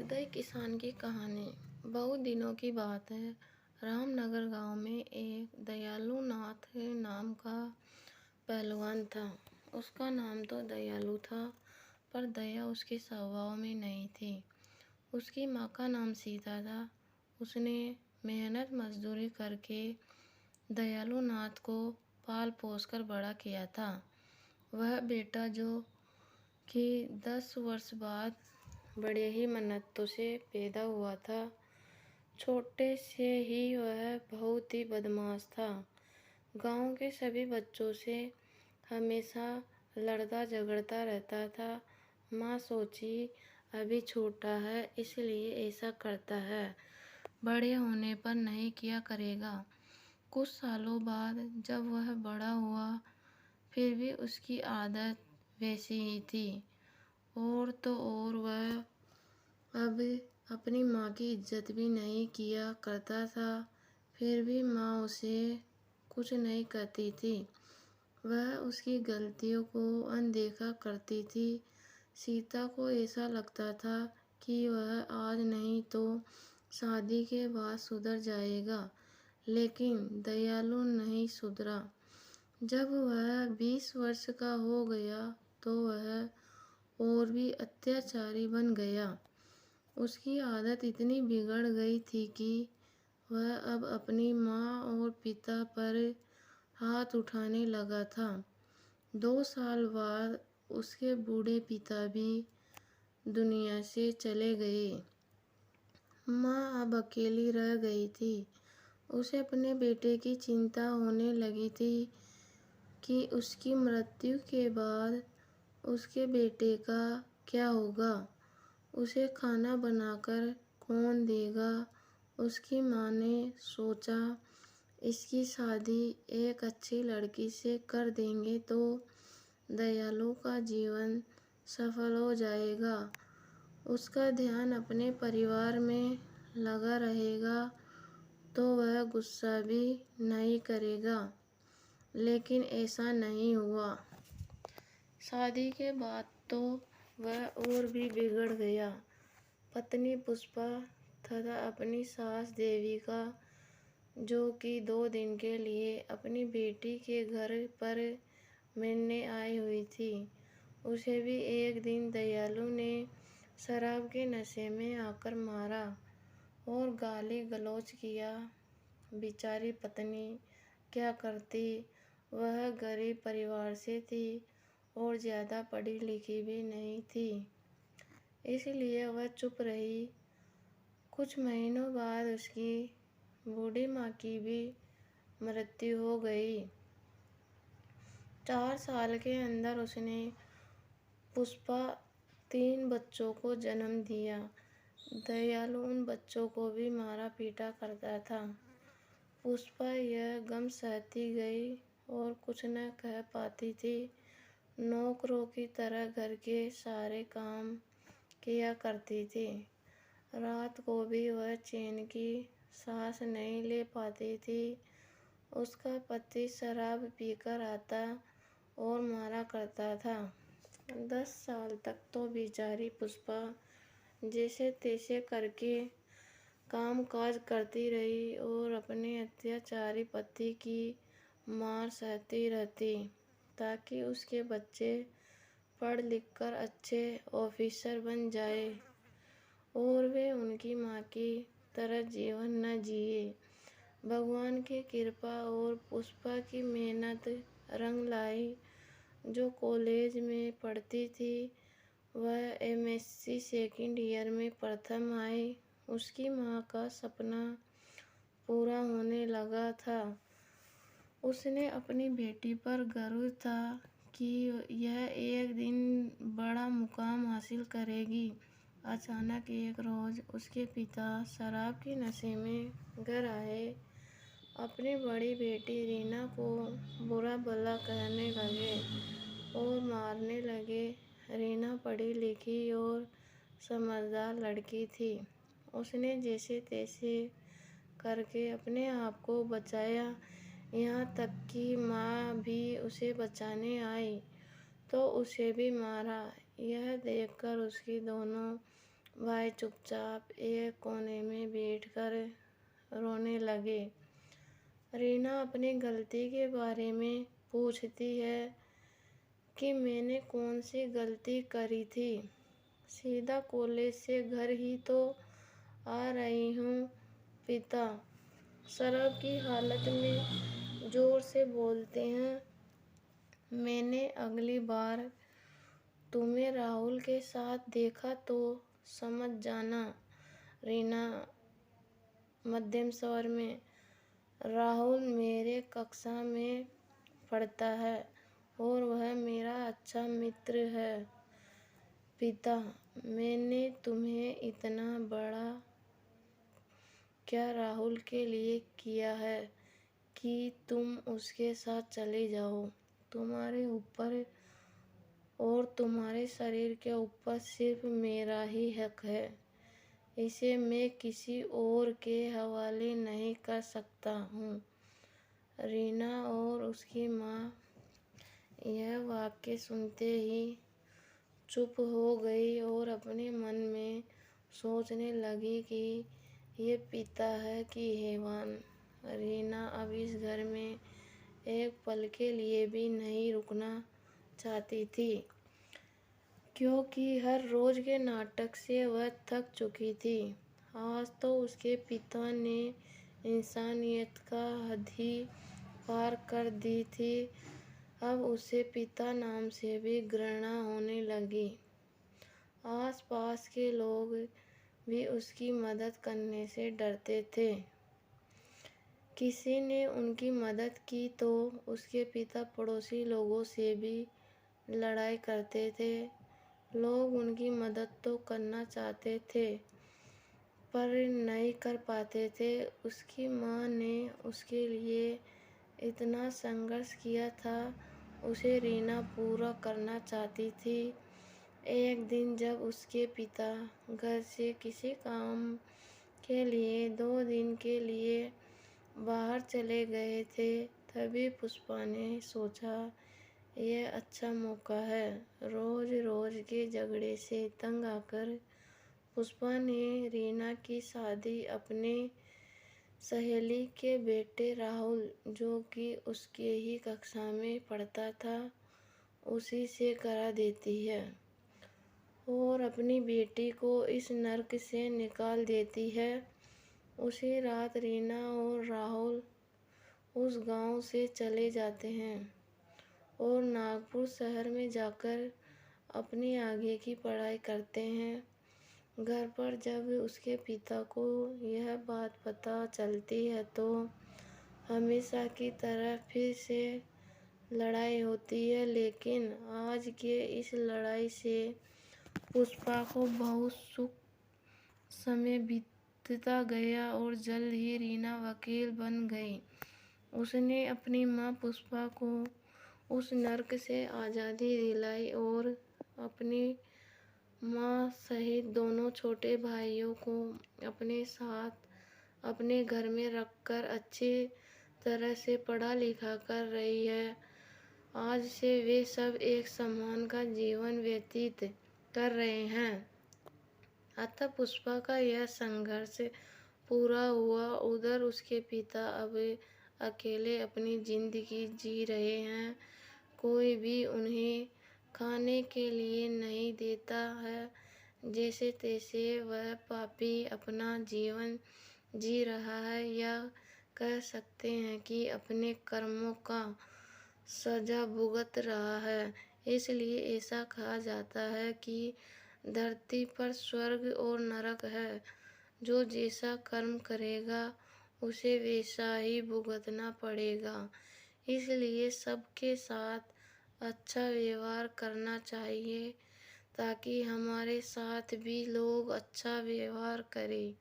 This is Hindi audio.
उदय किसान की कहानी। बहुत दिनों की बात है। रामनगर गांव में एक दयालु नाथ नाम का पहलवान था। उसका नाम तो दयालु था, पर दया उसके स्वभाव में नहीं थी। उसकी माँ का नाम सीता था। उसने मेहनत मजदूरी करके दयालु नाथ को पाल पोस कर बड़ा किया था। वह बेटा जो कि 10 वर्ष बाद बड़े ही मन्नतों से पैदा हुआ था। छोटे से ही वह बहुत ही बदमाश था। गांव के सभी बच्चों से हमेशा लड़ता झगड़ता रहता था। माँ सोची अभी छोटा है इसलिए ऐसा करता है, बड़े होने पर नहीं किया करेगा। कुछ सालों बाद जब वह बड़ा हुआ फिर भी उसकी आदत वैसी ही थी। और तो और वह अब अपनी माँ की इज्जत भी नहीं किया करता था। फिर भी माँ उसे कुछ नहीं कहती थी। वह उसकी गलतियों को अनदेखा करती थी। सीता को ऐसा लगता था कि वह आज नहीं तो शादी के बाद सुधर जाएगा, लेकिन दयालु नहीं सुधरा। जब वह 20 वर्ष का हो गया तो वह और भी अत्याचारी बन गया। उसकी आदत इतनी बिगड़ गई थी कि वह अब अपनी माँ और पिता पर हाथ उठाने लगा था। 2 साल बाद उसके बूढ़े पिता भी दुनिया से चले गए। माँ अब अकेली रह गई थी। उसे अपने बेटे की चिंता होने लगी थी कि उसकी मृत्यु के बाद उसके बेटे का क्या होगा। उसे खाना बनाकर कौन देगा। उसकी माँ ने सोचा इसकी शादी एक अच्छी लड़की से कर देंगे तो दयालु का जीवन सफल हो जाएगा। उसका ध्यान अपने परिवार में लगा रहेगा तो वह गुस्सा भी नहीं करेगा। लेकिन ऐसा नहीं हुआ। शादी के बाद तो वह और भी बिगड़ गया। पत्नी पुष्पा तथा अपनी सास देविका, जो कि 2 दिन के लिए अपनी बेटी के घर पर मिलने आई हुई थी, उसे भी एक दिन दयालु ने शराब के नशे में आकर मारा और गाली गलौज किया। बेचारी पत्नी क्या करती, वह गरीब परिवार से थी और ज़्यादा पढ़ी लिखी भी नहीं थी, इसलिए वह चुप रही। कुछ महीनों बाद उसकी बूढ़ी माँ की भी मृत्यु हो गई। 4 साल के अंदर उसने पुष्पा 3 बच्चों को जन्म दिया। दयालु उन बच्चों को भी मारा पीटा करता था। पुष्पा यह गम सहती गई और कुछ न कह पाती थी। नौकरों की तरह घर के सारे काम किया करती थी। रात को भी वह चैन की सांस नहीं ले पाती थी। उसका पति शराब पीकर आता और मारा करता था। 10 साल तक तो बेचारी पुष्पा जैसे तैसे करके काम काज करती रही और अपने अत्याचारी पति की मार सहती रहती, ताकि उसके बच्चे पढ़ लिख कर अच्छे ऑफिसर बन जाए और वे उनकी माँ की तरह जीवन न जिए। भगवान की कृपा और पुष्पा की मेहनत रंग लाई। जो कॉलेज में पढ़ती थी वह एमएससी सेकंड ईयर में प्रथम आई। उसकी माँ का सपना पूरा होने लगा था। उसने अपनी बेटी पर गर्व था कि यह एक दिन बड़ा मुकाम हासिल करेगी। अचानक एक रोज उसके पिता शराब के नशे में घर आए। अपनी बड़ी बेटी रीना को बुरा भला कहने लगे और मारने लगे। रीना पढ़ी लिखी और समझदार लड़की थी। उसने जैसे तैसे करके अपने आप को बचाया। यहाँ तक कि माँ भी उसे बचाने आई तो उसे भी मारा। यह देखकर उसकी दोनों भाई चुपचाप एक कोने में बैठकर रोने लगे। रीना अपनी गलती के बारे में पूछती है कि मैंने कौन सी गलती करी थी। सीधा कॉलेज से घर ही तो आ रही हूँ पिता शराब की हालत में जोर से बोलते हैं। मैंने अगली बार तुम्हें राहुल के साथ देखा तो समझ जाना। रीना मध्यम स्वर में, राहुल मेरे कक्षा में पढ़ता है और वह मेरा अच्छा मित्र है पिता। मैंने तुम्हें इतना बड़ा क्या राहुल के लिए किया है कि तुम उसके साथ चले जाओ। तुम्हारे ऊपर और तुम्हारे शरीर के ऊपर सिर्फ मेरा ही हक है। इसे मैं किसी और के हवाले नहीं कर सकता हूँ। रीना और उसकी माँ यह वाक्य सुनते ही चुप हो गई और अपने मन में सोचने लगी कि ये पिता है कि हैवान। रीना अब इस घर में एक पल के लिए भी नहीं रुकना चाहती थी, क्योंकि हर रोज के नाटक से वह थक चुकी थी। आज तो उसके पिता ने इंसानियत का हद ही पार कर दी थी। अब उसे पिता नाम से भी घृणा होने लगी। आसपास के लोग भी उसकी मदद करने से डरते थे। किसी ने उनकी मदद की तो उसके पिता पड़ोसी लोगों से भी लड़ाई करते थे। लोग उनकी मदद तो करना चाहते थे पर नहीं कर पाते थे। उसकी माँ ने उसके लिए इतना संघर्ष किया था, उसे रीना पूरा करना चाहती थी। एक दिन जब उसके पिता घर से किसी काम के लिए 2 दिन के लिए बाहर चले गए थे, तभी पुष्पा ने सोचा यह अच्छा मौका है। रोज रोज के झगड़े से तंग आकर पुष्पा ने रीना की शादी अपने सहेली के बेटे राहुल, जो कि उसके ही कक्षा में पढ़ता था, उसी से करा देती है और अपनी बेटी को इस नर्क से निकाल देती है। उसी रात रीना और राहुल उस गांव से चले जाते हैं और नागपुर शहर में जाकर अपनी आगे की पढ़ाई करते हैं। घर पर जब उसके पिता को यह बात पता चलती है तो हमेशा की तरह फिर से लड़ाई होती है, लेकिन आज के इस लड़ाई से पुष्पा को बहुत सुख समय बीतता गया और जल्द ही रीना वकील बन गई। उसने अपनी माँ पुष्पा को उस नर्क से आज़ादी दिलाई और अपनी माँ सहित दोनों छोटे भाइयों को अपने साथ अपने घर में रखकर अच्छी तरह से पढ़ा लिखा कर रही है। आज से वे सब एक समान का जीवन व्यतीत कर रहे हैं। अतः पुष्पा का यह संघर्ष पूरा हुआ। उधर उसके पिता अब अकेले अपनी जिंदगी जी रहे हैं। कोई भी उन्हें खाने के लिए नहीं देता है। जैसे तैसे वह पापी अपना जीवन जी रहा है, या कह सकते हैं कि अपने कर्मों का सजा भुगत रहा है। इसलिए ऐसा कहा जाता है कि धरती पर स्वर्ग और नरक है। जो जैसा कर्म करेगा उसे वैसा ही भुगतना पड़ेगा। इसलिए सबके साथ अच्छा व्यवहार करना चाहिए ताकि हमारे साथ भी लोग अच्छा व्यवहार करें।